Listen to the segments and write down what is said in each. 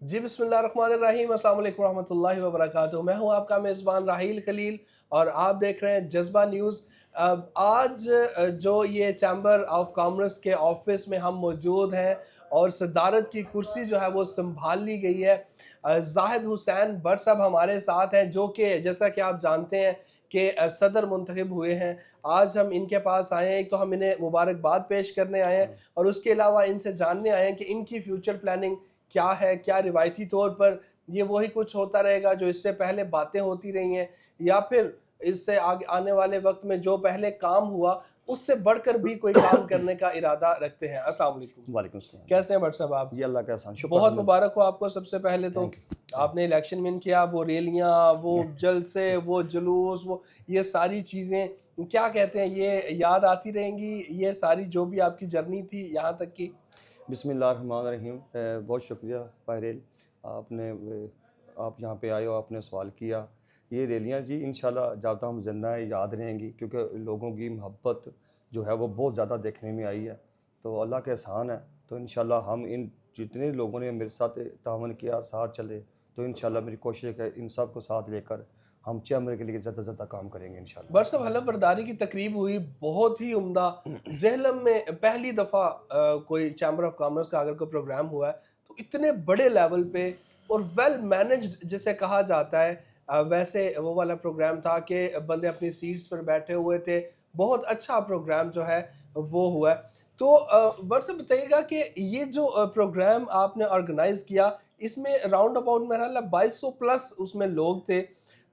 जी बिस्मिल्लाहिर्रहमानिर्रहीम, अस्सलाम वालेकुम रहमतुल्लाहि व बरकातुहू। मैं हूं आपका मेज़बान राहील खलील और आप देख रहे हैं जज़्बा न्यूज़। आज जो ये चैम्बर ऑफ कॉमर्स के ऑफिस में हम मौजूद हैं और सदारत की कुर्सी जो है वो संभाल ली गई है। जाहिद हुसैन भट्ट साहब हमारे साथ हैं, जो कि जैसा कि आप जानते हैं कि सदर मुंतखब हुए हैं। आज हम इनके पास आए हैं, एक तो हम इन्हें मुबारकबाद पेश करने आए हैं और उसके अलावा इनसे जानने आए हैं कि इनकी फ्यूचर प्लानिंग क्या है, क्या रिवायती तौर पर ये वही कुछ होता रहेगा जो इससे पहले बातें होती रही हैं, या फिर इससे आगे आने वाले वक्त में जो पहले काम हुआ उससे बढ़कर भी कोई काम करने का इरादा रखते हैं। अस्सलाम वालेकुम। वालेकुम सलाम। कैसे हैं भट्ट साहब आप? जी अल्लाह का एहसान, शुक्र बहुत अल्हम्दुलिल्लाह। मुबारक हो आपको सबसे पहले तो। Thank you. आपने इलेक्शन विन किया, वो रैलियां, वो जलसे, वो जुलूस, वो ये सारी चीज़ें क्या कहते हैं, ये याद आती रहेंगी, ये सारी जो भी आपकी जर्नी थी यहाँ तक की? बिस्मिल्लाहिर्रहमानिर्रहीम। बहुत शुक्रिया पायरेल, आपने आप यहाँ पे आए हो, आपने सवाल किया। ये रैलियाँ जी इंशाल्लाह जब तक हम ज़िंदा हैं याद रहेंगी, क्योंकि लोगों की मोहब्बत जो है वो बहुत ज़्यादा देखने में आई है। तो अल्लाह का एहसान है। तो इंशाल्लाह हम इन जितने लोगों ने मेरे साथ तावन किया, साथ चले, तो इंशाल्लाह मेरी कोशिश है कि इन सब को साथ लेकर हम चैम्बर के लिए ज़्यादा से ज़्यादा काम करेंगे इंशाल्लाह। बरसब हलफ बर्दारी की तकरीब हुई, बहुत ही उम्दा। जेहलम में पहली दफ़ा कोई चैम्बर ऑफ कॉमर्स का अगर कोई प्रोग्राम हुआ है तो इतने बड़े लेवल पे और वेल मैनेज्ड जिसे कहा जाता है, वैसे वो वाला प्रोग्राम था कि बंदे अपनी सीट्स पर बैठे हुए थे। बहुत अच्छा प्रोग्राम जो है वो हुआ है। तो बरसब बताइएगा कि ये जो प्रोग्राम आपने ऑर्गेनाइज किया, इसमें राउंड अबाउट मेरा 2200 प्लस उसमें लोग थे।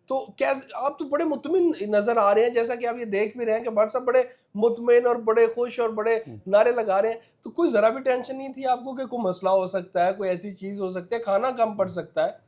तो कैसे आप तो बड़े मुतमिन नजर आ रहे हैं, जैसा कि आप ये देख भी रहे हैं कि भट्ट साहब बड़े मुतमिन और बड़े खुश और बड़े नारे लगा रहे हैं। तो कोई जरा भी टेंशन नहीं थी आपको कि कोई मसला हो सकता है, कोई ऐसी चीज हो सकती है, खाना कम पड़ सकता है?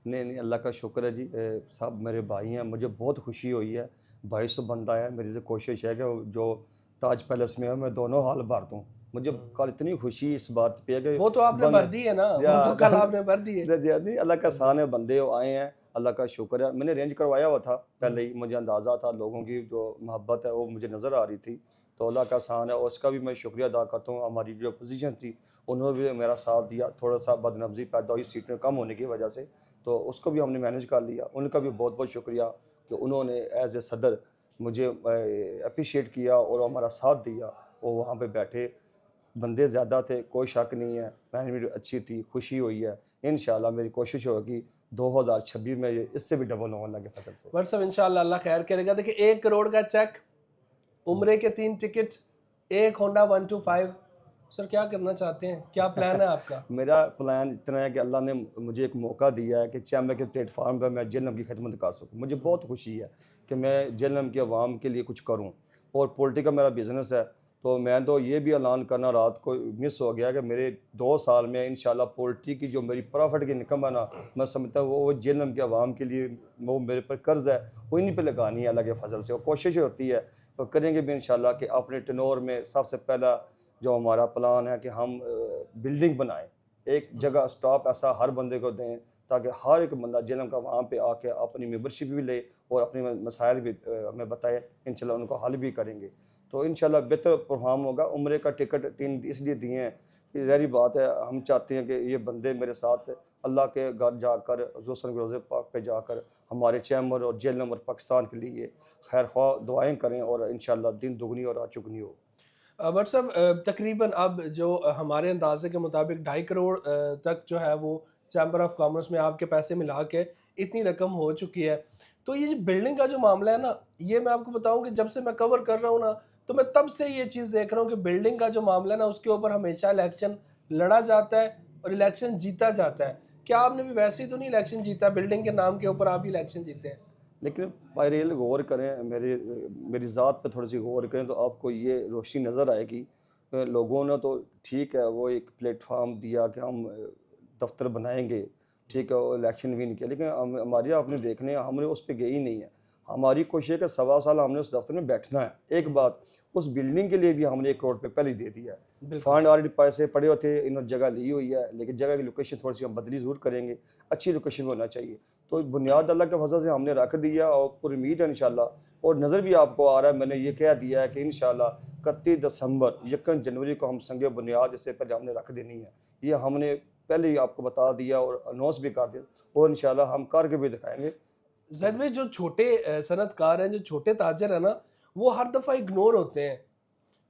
नहीं नहीं, अल्लाह का शुक्र है जी। सब मेरे भाई हैं, मुझे बहुत खुशी हुई है। भाई से बंदा है, मेरी तो कोशिश है कि जो ताज पैलेस में है मैं दोनों हाल भर दूँ। मुझे कल इतनी खुशी इस बात पे है कि वो तो आपने बंद भर दी है ना, वो तो या कल आपने भर दी है। नहीं, अल्लाह का एहसान है, बंदे आए हैं, अल्लाह का शुक्र है। मैंने अरेंज करवाया हुआ था पहले ही, मुझे अंदाज़ा था लोगों की जो मोहब्बत है वो मुझे नज़र आ रही थी। तो अल्लाह का एहसान है और उसका भी मैं शुक्रिया अदा करता हूँ। हमारी जो अपोजिशन थी उन्होंने भी मेरा साथ दिया, थोड़ा सा बदनफ़सी पैदा हुई सीटें कम होने की वजह से, तो उसको भी हमने मैनेज कर लिया। उनका भी बहुत बहुत शुक्रिया कि उन्होंने एज़ ए सदर मुझे अप्रिशिएट किया और हमारा साथ दिया। वो वहाँ पे बैठे, बंदे ज़्यादा थे, कोई शक नहीं है, मैनेजमेंट अच्छी थी, खुशी हुई है। इंशाल्लाह मेरी कोशिश होगी 2026 में ये इससे भी डबल होने लगे फजल से। भट्ट साहब इंशाल्लाह अल्लाह खैर करेगा। देखिए, 1 करोड़ का चेक, उम्रे के 3 टिकट, एक होंडा 125। सर क्या करना चाहते हैं, क्या प्लान है आपका? मेरा प्लान इतना है कि अल्लाह ने मुझे एक मौका दिया है कि चैम्बर के प्लेटफार्म पर मैं जेहलम की खिदमत कर सकूँ। मुझे बहुत खुशी है कि मैं जेहलम की आवाम के लिए कुछ करूँ, और पॉलिटिकल मेरा बिज़नेस है। तो मैं तो ये भी ऐलान करना रात को मिस हो गया कि मेरे 2 साल में इंशाल्लाह पॉलिटी की जो मेरी प्रॉफिट की इनकम है ना, मैं समझता हूँ वो जेहलम के आवाम के लिए वो मेरे पर कर्ज़ है, वो इन्हीं पे लगानी है अल्लाह के फजल से। और कोशिश होती है तो करेंगे भी इंशाल्लाह कि अपने टेन्योर में सबसे पहला जो हमारा प्लान है कि हम बिल्डिंग बनाएं, एक जगह स्टॉप ऐसा हर बंदे को दें ताकि हर एक बंदा जेलम का वहाँ पे आके अपनी मेंबरशिप भी ले और अपने मसाइल भी हमें बताए, इंशाल्लाह उनको हल भी करेंगे। तो इंशाल्लाह बेहतर परफॉर्म होगा। उम्रे का टिकट 3 इसलिए दिए हैं कि ज़ाहिर बात है, हम चाहते हैं कि ये बंदे मेरे साथ अल्लाह के घर जाकर हुज़ूर सल्लल्लाहु अलैहि वसल्लम के रोज़े पाक पे जाकर हमारे चैम्बर और जेलम और पाकिस्तान के लिए खैर ख्वाह दुआएँ करें और इंशाल्लाह दिन दुगनी और रात चुगनी हो। बट साहब, तकरीबन अब जो हमारे अंदाजे के मुताबिक 2.5 करोड़ तक जो है वो चैम्बर ऑफ कॉमर्स में आपके पैसे मिला के इतनी रकम हो चुकी है। तो ये जो बिल्डिंग का जो मामला है ना, ये मैं आपको बताऊं कि जब से मैं कवर कर रहा हूँ ना, तो मैं तब से ये चीज़ देख रहा हूँ कि बिल्डिंग का जो मामला है ना, उसके ऊपर हमेशा इलेक्शन लड़ा जाता है और इलेक्शन जीता जाता है। क्या आपने भी वैसे ही तो नहीं इलेक्शन जीता, बिल्डिंग के नाम के ऊपर आप ही इलेक्शन जीते हैं? लेकिन पायरेल गौर करें, मेरी ज़ात पे थोड़ी सी गौर करें तो आपको ये रोशनी नज़र आएगी। लोगों ने तो ठीक है वो एक प्लेटफार्म दिया कि हम दफ्तर बनाएंगे, ठीक है, और इलेक्शन विन किया, लेकिन हमारी आपने देखने हमने उस पर गए ही नहीं है। हमारी कोशिश है कि 1.25 साल हमने उस दफ्तर में बैठना है। एक बात, उस बिल्डिंग के लिए भी हमने 1 करोड़ रुपये पहले ही दे दिया है। बिल्कुल। फंड ऑलरेडी पैसे पड़े होते, इन्होंने जगह ली हुई है, लेकिन जगह की लोकेशन थोड़ी सी हम बदली ज़रूर करेंगे, अच्छी लोकेशन में होना चाहिए। तो बुनियाद अल्लाह के फजल से हमने रख दिया और पूरी उम्मीद है इंशाल्लाह। और नज़र भी आपको आ रहा है, मैंने ये कह दिया है कि इंशाल्लाह 31 दिसंबर 1 जनवरी को हम संगे बुनियाद इससे पहले हमने रख देनी है। ये हमने पहले ही आपको बता दिया और अनाउंस भी कर दिया, और इंशाल्लाह हम करके भी दिखाएंगे। जैद भाई, जो छोटे सनतकार हैं, जो छोटे ताजर हैं ना, वो हर दफ़ा इग्नोर होते हैं।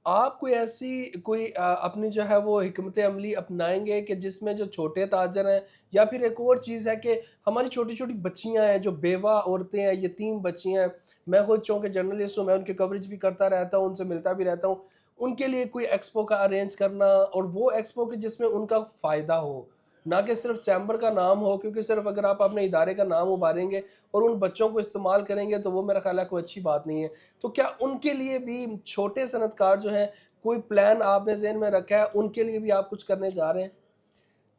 आप कोई ऐसी कोई अपनी जो है वो हिकमत अमली अपनाएंगे कि जिसमें जो छोटे ताजर हैं, या फिर एक और चीज़ है कि हमारी छोटी छोटी बच्चियां हैं, जो बेवा औरतें हैं, यतीम बच्चियां हैं, मैं खुद चूँकि जर्नलिस्ट हूँ, मैं उनकी कवरेज भी करता रहता हूँ, उनसे मिलता भी रहता हूँ, उनके लिए कोई एक्सपो का अरेंज करना, और वो एक्सपो के जिसमें उनका फ़ायदा हो, ना कि सिर्फ चैम्बर का नाम हो, क्योंकि सिर्फ अगर आप अपने इदारे का नाम उभारेंगे और उन बच्चों को इस्तेमाल करेंगे तो वो मेरा ख्याल है कोई अच्छी बात नहीं है। तो क्या उनके लिए भी छोटे सनतकार जो हैं, कोई प्लान आपने ज़हन में रखा है, उनके लिए भी आप कुछ करने जा रहे हैं?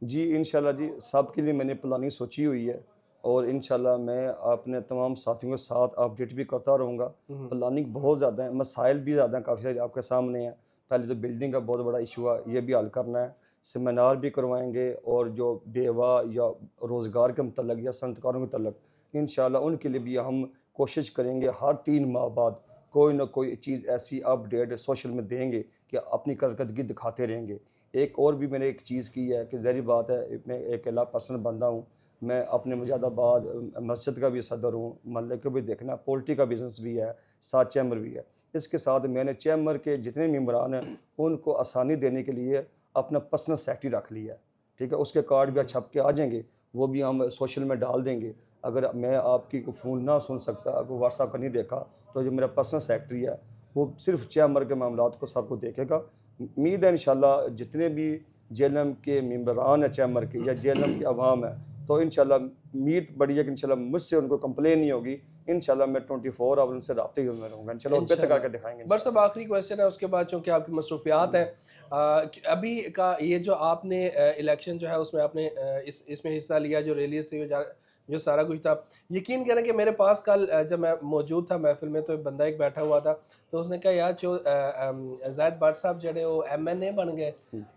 जी इंशाल्लाह जी, सब के लिए मैंने प्लानिंग सोची हुई है, और इंशाल्लाह मैं अपने तमाम साथियों के साथ अपडेट भी करता रहूँगा। हम्म। प्लानिंग बहुत ज़्यादा है, मसाइल भी ज़्यादा हैं, काफ़ी सारे आपके सामने हैं। पहले तो बिल्डिंग का बहुत बड़ा इशू है, ये भी हल करना है। सेमिनार भी करवाएंगे, और जो बेवा या रोज़गार के मतलब या सनतकारों के मतलब, इंशाल्लाह उनके लिए भी हम कोशिश करेंगे हर 3 माह बाद कोई ना कोई चीज़ ऐसी अपडेट सोशल में देंगे कि अपनी कारकर्दगी दिखाते रहेंगे। एक और भी मैंने एक चीज़ की है कि ज़ाहिर बात है, मैं एक अकेला पर्सनल बंदा हूँ। मैं अपने मुजादाबाद मस्जिद का भी सदर हूँ, महल्ले को भी देखना, पोल्ट्री का बिज़नेस भी है, साथ चैम्बर भी है। इसके साथ मैंने चैम्बर के जितने मेंबरान हैं, उनको आसानी देने के लिए अपना पर्सनल सेक्रेटरी रख लिया है। ठीक है? उसके कार्ड भी छप के आ जाएँगे, वो भी हम सोशल में डाल देंगे। अगर मैं आपकी को फ़ोन ना सुन सकता, कोई व्हाट्सएप का नहीं देखा, तो जो मेरा पर्सनल सेक्रेटरी है, वो सिर्फ़ चैम्बर के मामलात को सबको देखेगा। उम्मीद है इंशाल्लाह जितने भी जेएलएम के मेंबरान हैं चैम्बर के, या जेएलएम की आवाम है, तो इंशाल्लाह उम्मीद बड़ी है कि इंशाल्लाह मुझसे उनको कंप्लेन नहीं होगी। इंशाल्लाह मैं 24 आवर उनसे राब्ते में रहूँगा इंशाल्लाह, और बेहतर करके दिखाएंगे बस इंशाल्लाह। अब आखिरी क्वेश्चन है, उसके बाद चूंकि आपकी मसरूफियात हैं, अभी का ये जो आपने इलेक्शन जो है उसमें आपने इसमें हिस्सा लिया, जो रैलीज थी, जो सारा कुछ था, यकीन करें कि मेरे पास कल जब मैं मौजूद था महफिल में, तो एक बंदा एक बैठा हुआ था, तो उसने कहा यार जो ज़ैद भट्ट साहब जड़े वो MNA बन गए।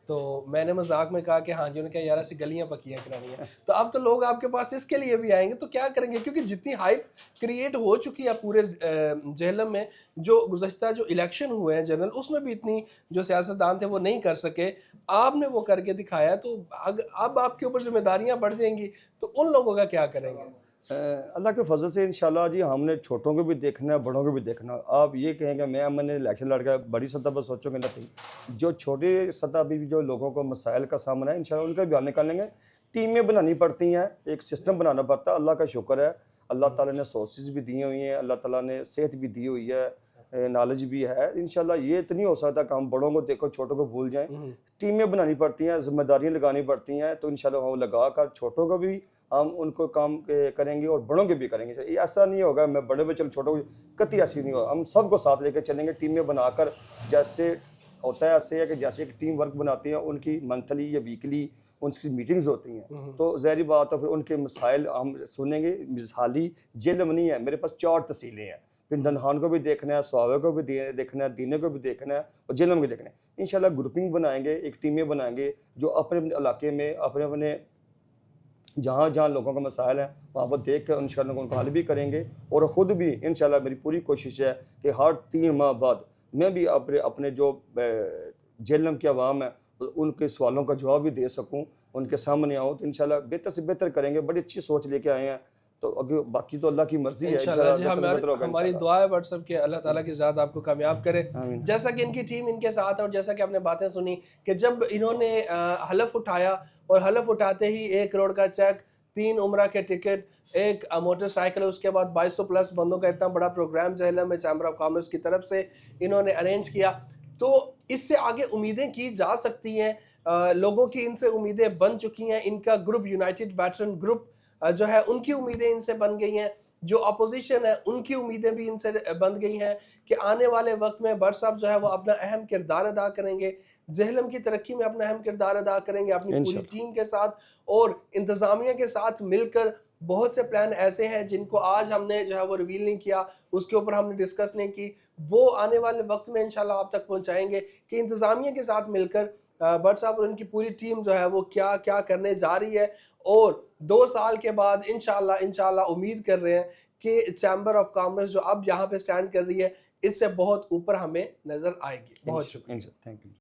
तो मैंने मजाक में कहा कि हाँ जी। उन्होंने कहा यार ऐसी गलियां पक्कियां करानी है, तो अब तो लोग आपके पास इसके लिए भी आएंगे, तो क्या करेंगे, क्योंकि जितनी हाइप क्रिएट हो चुकी है पूरे जेहलम में, जो गुज़श्ता जो इलेक्शन हुए हैं जनरल, उसमें भी इतनी जो सियासतदान थे वो नहीं कर सके, आपने वो करके दिखाया, तो अब आपके ऊपर जिम्मेदारियां बढ़ जाएंगी, तो उन लोगों का क्या करेंगे? अल्लाह के फजल से इंशाल्लाह जी, हमने छोटों को भी देखना है, बड़ों को भी देखना है। आप ये कहेंगे मैंने इलेक्शन लड़ गया, बड़ी सतह पर सोचोगे नहीं। जो छोटी सतह भी जो लोगों को मसाइल का सामना है, इंशाल्लाह उनका भी हल निकालेंगे। टीमें बनानी पड़ती हैं, एक सिस्टम बनाना पड़ता है। अल्लाह का शुक्र है, अल्लाह ताला ने सोर्सेज भी दिए हुई हैं, अल्लाह ताला ने सेहत भी दी हुई है, नॉलेज भी है। इंशाल्लाह ये तो नहीं हो सकता कि हम बड़ों को देखो छोटों को भूल जाएं। टीमें बनानी पड़ती हैं, जिम्मेदारियां लगानी पड़ती हैं, तो इंशाल्लाह वो लगा कर छोटों को भी हम उनको काम करेंगे और बड़ों के भी करेंगे। ये ऐसा नहीं होगा मैं बड़े पे चल छोटों को, कतई ऐसी नहीं होगा। हम सबको साथ लेकर चलेंगे, टीमें बनाकर। जैसे होता है ऐसे है कि जैसे एक टीम वर्क बनाती है, उनकी मंथली या वीकली उनकी मीटिंग्स होती हैं, तो ज़ाहिर बात है फिर उनके मसाइल हम सुनेंगे। मिसाली जेलम नहीं है, मेरे पास 4 तहसीलें हैं, फिर दनहान को भी देखना है, स्वावे को भी देखना है, दीने को भी देखना है, और जेलम को देखना है। इंशाल्लाह ग्रुपिंग बनाएंगे, एक टीमें बनाएंगे जो अपने अपने इलाके में अपने अपने जहाँ जहाँ लोगों का मसाइल है वहाँ पर देख कर इंशाल्लाह उनको हल भी करेंगे। और ख़ुद भी इंशाल्लाह मेरी पूरी कोशिश है कि हर 3 माह बाद मैं भी अपने अपने जो जेहलम की आवाम है उनके सवालों का जवाब भी दे सकूँ, उनके सामने आऊँ, तो इंशाल्लाह बेहतर से बेहतर करेंगे। बड़ी अच्छी सोच लेके आए हैं, तो अभी बाकी तो अल्लाह की मर्ज़ी है। इंशाल्लाह जी, बेहतर से बेहतर होगा हमारी इंशाल्लाह। दुआ है व्हाट्सएप के, अल्लाह ताला की ज़ात आपको कामयाब करे। आमीन। जैसा कि इनकी टीम इनके साथ है, और जैसा कि आपने बातें सुनी कि जब इन्होंने हलफ उठाया, और हलफ उठाते ही 1 करोड़ का चेक, 3 उम्रा के टिकट, एक मोटरसाइकिल, उसके बाद 2200 प्लस बंदों का इतना बड़ा प्रोग्राम जेहलम में चैम्बर ऑफ कॉमर्स की तरफ से इन्होंने अरेंज किया, तो इससे आगे उम्मीदें की जा सकती हैं। लोगों की इनसे उम्मीदें बन चुकी हैं। इनका ग्रुप यूनाइटेड वेटरन ग्रुप जो है, उनकी उम्मीदें इनसे बन गई हैं। जो अपोजिशन है उनकी उम्मीदें भी इनसे बन गई हैं कि आने वाले वक्त में भट्ट साहब जो है वो अपना अहम किरदार अदा करेंगे, जेहलम की तरक्की में अपना अहम किरदार अदा करेंगे, अपनी पूरी इंशाल्लाह। टीम के साथ और इंतज़ामिया के साथ मिलकर। बहुत से प्लान ऐसे हैं जिनको आज हमने जो है वो रिवील नहीं किया, उसके ऊपर हमने डिस्कस नहीं की, वो आने वाले वक्त में इंशाल्लाह आप तक पहुंचाएंगे कि इंतज़ामिया के साथ मिलकर भट्ट साहब और उनकी पूरी टीम जो है वो क्या क्या करने जा रही है। और 2 साल के बाद इंशाल्लाह उम्मीद कर रहे हैं कि चैम्बर ऑफ कॉमर्स जो अब यहाँ पे स्टैंड कर रही है, इससे बहुत ऊपर हमें नजर आएगी। बहुत शुक्रिया। Thank you.